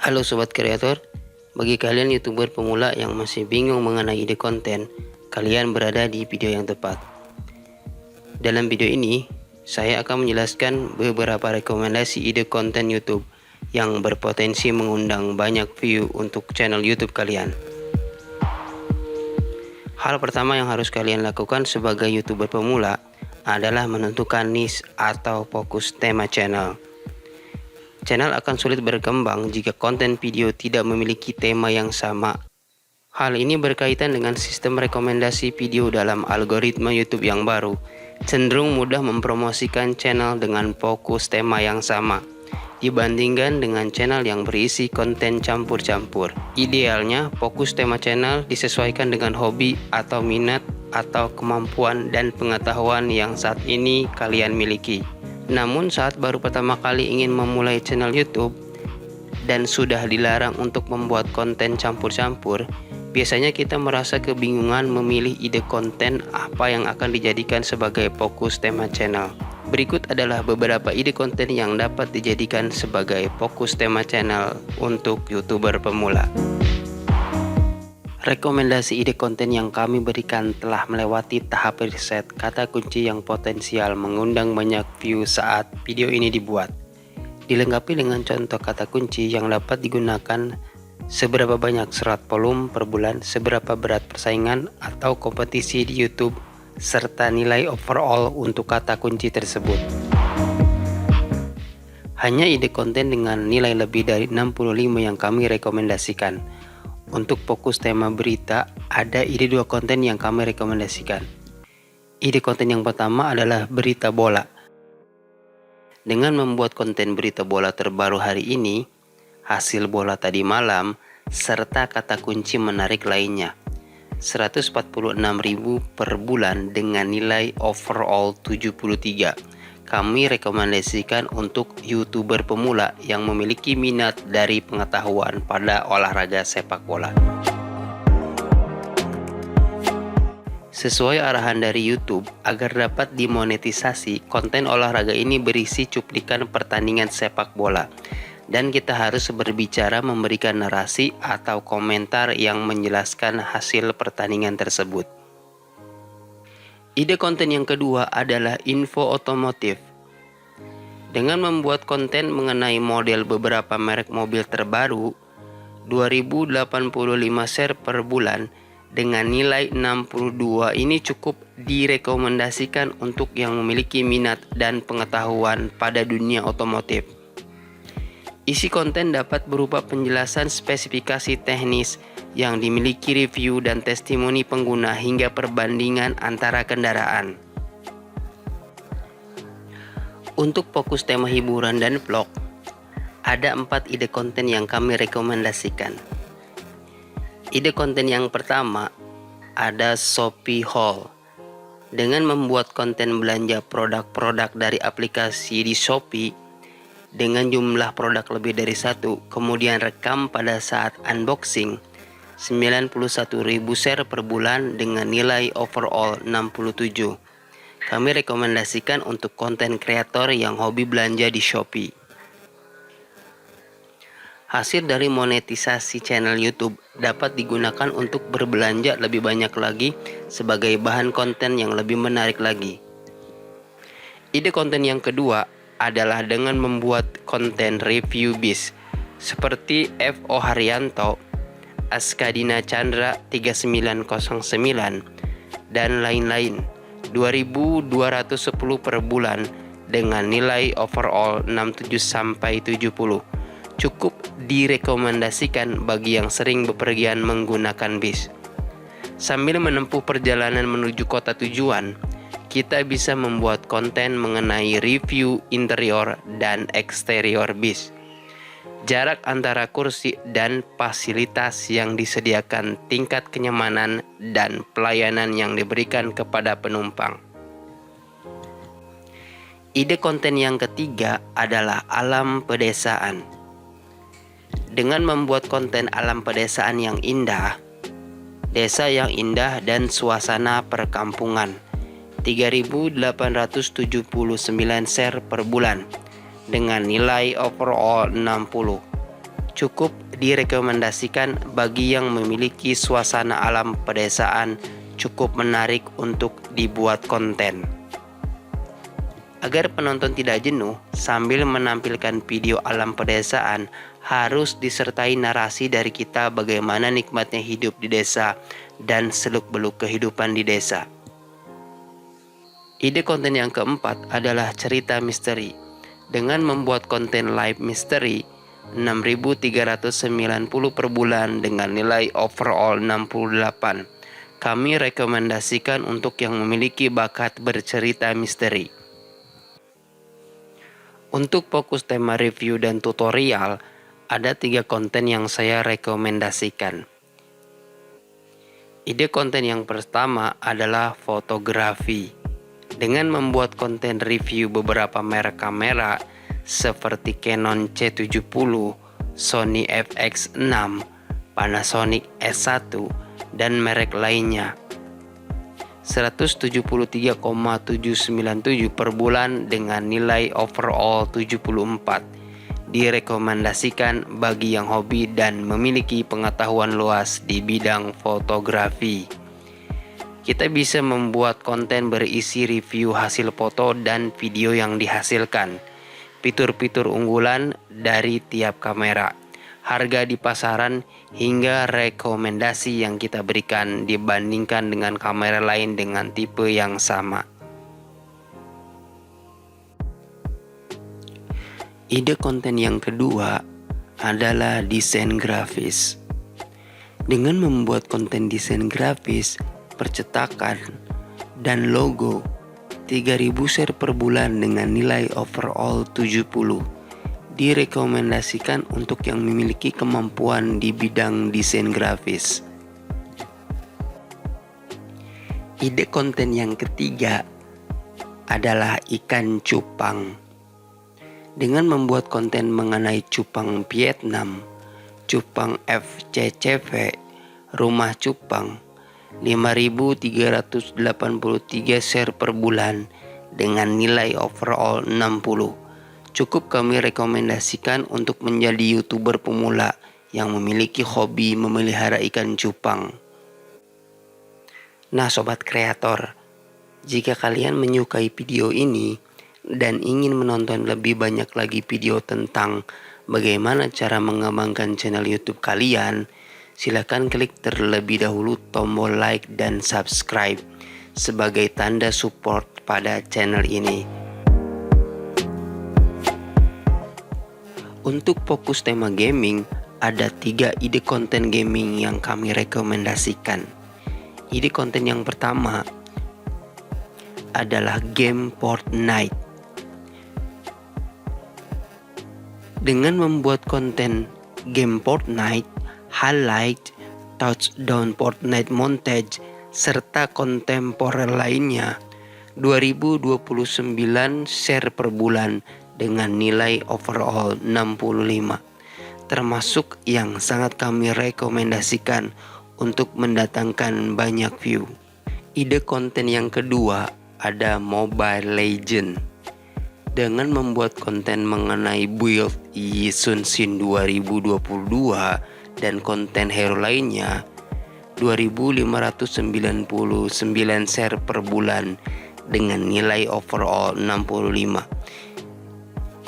Halo Sobat Kreator, bagi kalian YouTuber pemula yang masih bingung mengenai ide konten, kalian berada di video yang tepat. Dalam video ini, saya akan menjelaskan beberapa rekomendasi ide konten YouTube yang berpotensi mengundang banyak view untuk channel YouTube kalian. Hal pertama yang harus kalian lakukan sebagai YouTuber pemula adalah menentukan niche atau fokus tema channel. Channel akan sulit berkembang jika konten video tidak memiliki tema yang sama. Hal ini berkaitan dengan sistem rekomendasi video dalam algoritma YouTube yang baru, cenderung mudah mempromosikan channel dengan fokus tema yang sama, dibandingkan dengan channel yang berisi konten campur-campur. Idealnya, fokus tema channel disesuaikan dengan hobi atau minat atau kemampuan dan pengetahuan yang saat ini kalian miliki. Namun saat baru pertama kali ingin memulai channel YouTube dan sudah dilarang untuk membuat konten campur-campur, biasanya kita merasa kebingungan memilih ide konten apa yang akan dijadikan sebagai fokus tema channel. Berikut adalah beberapa ide konten yang dapat dijadikan sebagai fokus tema channel untuk YouTuber pemula. Rekomendasi ide konten yang kami berikan telah melewati tahap riset kata kunci yang potensial mengundang banyak view saat video ini dibuat. Dilengkapi dengan contoh kata kunci yang dapat digunakan seberapa banyak serat volume per bulan, seberapa berat persaingan atau kompetisi di YouTube, serta nilai overall untuk kata kunci tersebut. Hanya ide konten dengan nilai lebih dari 65 yang kami rekomendasikan. Untuk fokus tema berita, ada ide 2 konten yang kami rekomendasikan. Ide konten yang pertama adalah berita bola. Dengan membuat konten berita bola terbaru hari ini, hasil bola tadi malam, serta kata kunci menarik lainnya, 146.000 per bulan dengan nilai overall 73. Kami rekomendasikan untuk YouTuber pemula yang memiliki minat dari pengetahuan pada olahraga sepak bola. Sesuai arahan dari YouTube, agar dapat dimonetisasi, konten olahraga ini berisi cuplikan pertandingan sepak bola. Dan kita harus berbicara memberikan narasi atau komentar yang menjelaskan hasil pertandingan tersebut. Ide konten yang kedua adalah info otomotif. Dengan membuat konten mengenai model beberapa merek mobil terbaru, 2085 share per bulan dengan nilai 62 ini cukup direkomendasikan untuk yang memiliki minat dan pengetahuan pada dunia otomotif. Isi konten dapat berupa penjelasan spesifikasi teknis yang dimiliki, review dan testimoni pengguna hingga perbandingan antara kendaraan. Untuk fokus tema hiburan dan vlog, ada 4 ide konten yang kami rekomendasikan. Ide konten yang pertama ada Shopee Haul. Dengan membuat konten belanja produk-produk dari aplikasi di Shopee dengan jumlah produk lebih dari 1, kemudian rekam pada saat unboxing, 91.000 share per bulan dengan nilai overall 67. Kami rekomendasikan untuk konten kreator yang hobi belanja di Shopee. Hasil dari monetisasi channel YouTube dapat digunakan untuk berbelanja lebih banyak lagi sebagai bahan konten yang lebih menarik lagi. Ide konten yang kedua adalah dengan membuat konten review bis seperti F.O. Haryanto, Askadina Chandra 3909 dan lain-lain, 2.210 per bulan dengan nilai overall 67-70. Cukup direkomendasikan bagi yang sering bepergian menggunakan bis. Sambil menempuh perjalanan menuju kota tujuan, kita bisa membuat konten mengenai review interior dan eksterior bis, jarak antara kursi dan fasilitas yang disediakan, tingkat kenyamanan dan pelayanan yang diberikan kepada penumpang. Ide konten yang ketiga adalah alam pedesaan. Dengan membuat konten alam pedesaan yang indah, desa yang indah dan suasana perkampungan, 3.879 share per bulan dengan nilai overall 60. cukup direkomendasikan bagi yang memiliki suasana alam pedesaan cukup menarik untuk dibuat konten. Agar penonton tidak jenuh, sambil menampilkan video alam pedesaan, harus disertai narasi dari kita bagaimana nikmatnya hidup di desa dan seluk-beluk kehidupan di desa. Ide konten yang keempat adalah cerita misteri. Dengan membuat konten live misteri 6.390 per bulan dengan nilai overall 68, kami rekomendasikan untuk yang memiliki bakat bercerita misteri. Untuk fokus tema review dan tutorial, ada 3 konten yang saya rekomendasikan. Ide konten yang pertama adalah fotografi. Dengan membuat konten review beberapa merek kamera seperti Canon C70, Sony FX6, Panasonic S1, dan merek lainnya. 173,797 per bulan dengan nilai overall 74. Direkomendasikan bagi yang hobi dan memiliki pengetahuan luas di bidang fotografi. Kita bisa membuat konten berisi review hasil foto dan video yang dihasilkan, fitur-fitur unggulan dari tiap kamera, harga di pasaran, hingga rekomendasi yang kita berikan dibandingkan dengan kamera lain dengan tipe yang sama. Ide konten yang kedua adalah desain grafis. Dengan membuat konten desain grafis, percetakan, dan logo, 3.000 share per bulan dengan nilai overall 70. Direkomendasikan untuk yang memiliki kemampuan di bidang desain grafis. Ide konten yang ketiga adalah ikan cupang. Dengan membuat konten mengenai cupang Vietnam, cupang FCCV, rumah cupang, 5.383 share per bulan dengan nilai overall 60. Cukup kami rekomendasikan untuk menjadi YouTuber pemula yang memiliki hobi memelihara ikan cupang. Nah sobat kreator, jika kalian menyukai video ini dan ingin menonton lebih banyak lagi video tentang bagaimana cara mengembangkan channel YouTube kalian, silakan klik terlebih dahulu tombol like dan subscribe sebagai tanda support pada channel ini. Untuk fokus tema gaming, ada 3 ide konten gaming yang kami rekomendasikan. Ide konten yang pertama adalah game Fortnite. Dengan membuat konten game Fortnite, highlight, touchdown Fortnite montage, serta kontemporer lainnya, 2029 share per bulan dengan nilai overall 65, termasuk yang sangat kami rekomendasikan untuk mendatangkan banyak view. Ide konten yang kedua ada Mobile Legend. Dengan membuat konten mengenai build Yi Sun Shin 2022 dan konten hero lainnya, 2.599 share per bulan dengan nilai overall 65.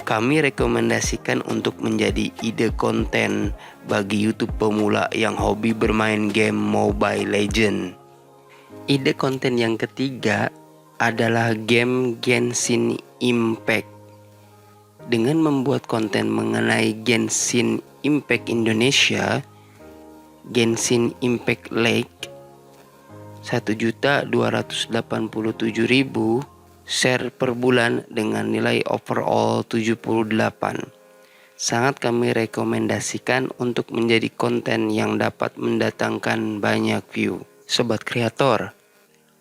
Kami rekomendasikan untuk menjadi ide konten bagi YouTube pemula yang hobi bermain game Mobile Legend. Ide konten yang ketiga adalah game Genshin Impact. Dengan membuat konten mengenai Genshin Impact Indonesia, Genshin Impact Lake, 1.287.000 share per bulan dengan nilai overall 78. Sangat kami rekomendasikan untuk menjadi konten yang dapat mendatangkan banyak view. Sobat kreator,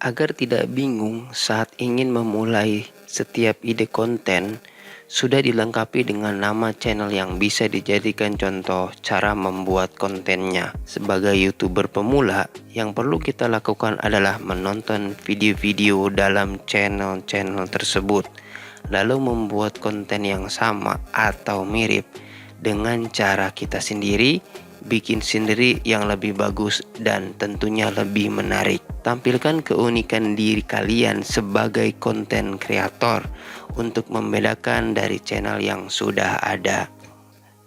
agar tidak bingung saat ingin memulai setiap ide konten, sudah dilengkapi dengan nama channel yang bisa dijadikan contoh cara membuat kontennya. Sebagai YouTuber pemula, yang perlu kita lakukan adalah menonton video-video dalam channel-channel tersebut, lalu membuat konten yang sama atau mirip dengan cara kita sendiri, bikin sendiri yang lebih bagus dan tentunya lebih menarik. Tampilkan keunikan diri kalian sebagai konten kreator untuk membedakan dari channel yang sudah ada.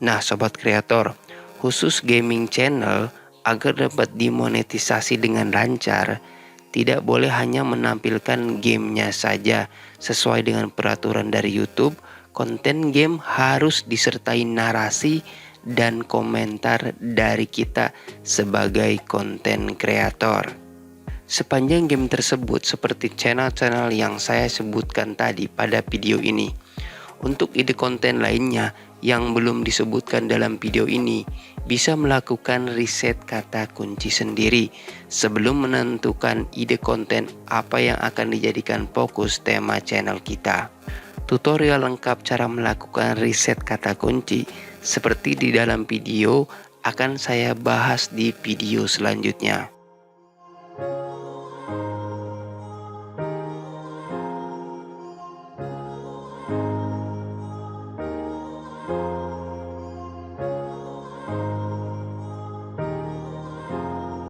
Nah, sobat kreator, khusus gaming channel agar dapat dimonetisasi dengan lancar, tidak boleh hanya menampilkan gamenya saja. Sesuai dengan peraturan dari YouTube, konten game harus disertai narasi dan komentar dari kita sebagai konten kreator. Sepanjang game tersebut seperti channel-channel yang saya sebutkan tadi pada video ini. Untuk ide konten lainnya yang belum disebutkan dalam video ini, bisa melakukan riset kata kunci sendiri sebelum menentukan ide konten apa yang akan dijadikan fokus tema channel kita. Tutorial lengkap cara melakukan riset kata kunci seperti di dalam video akan saya bahas di video selanjutnya.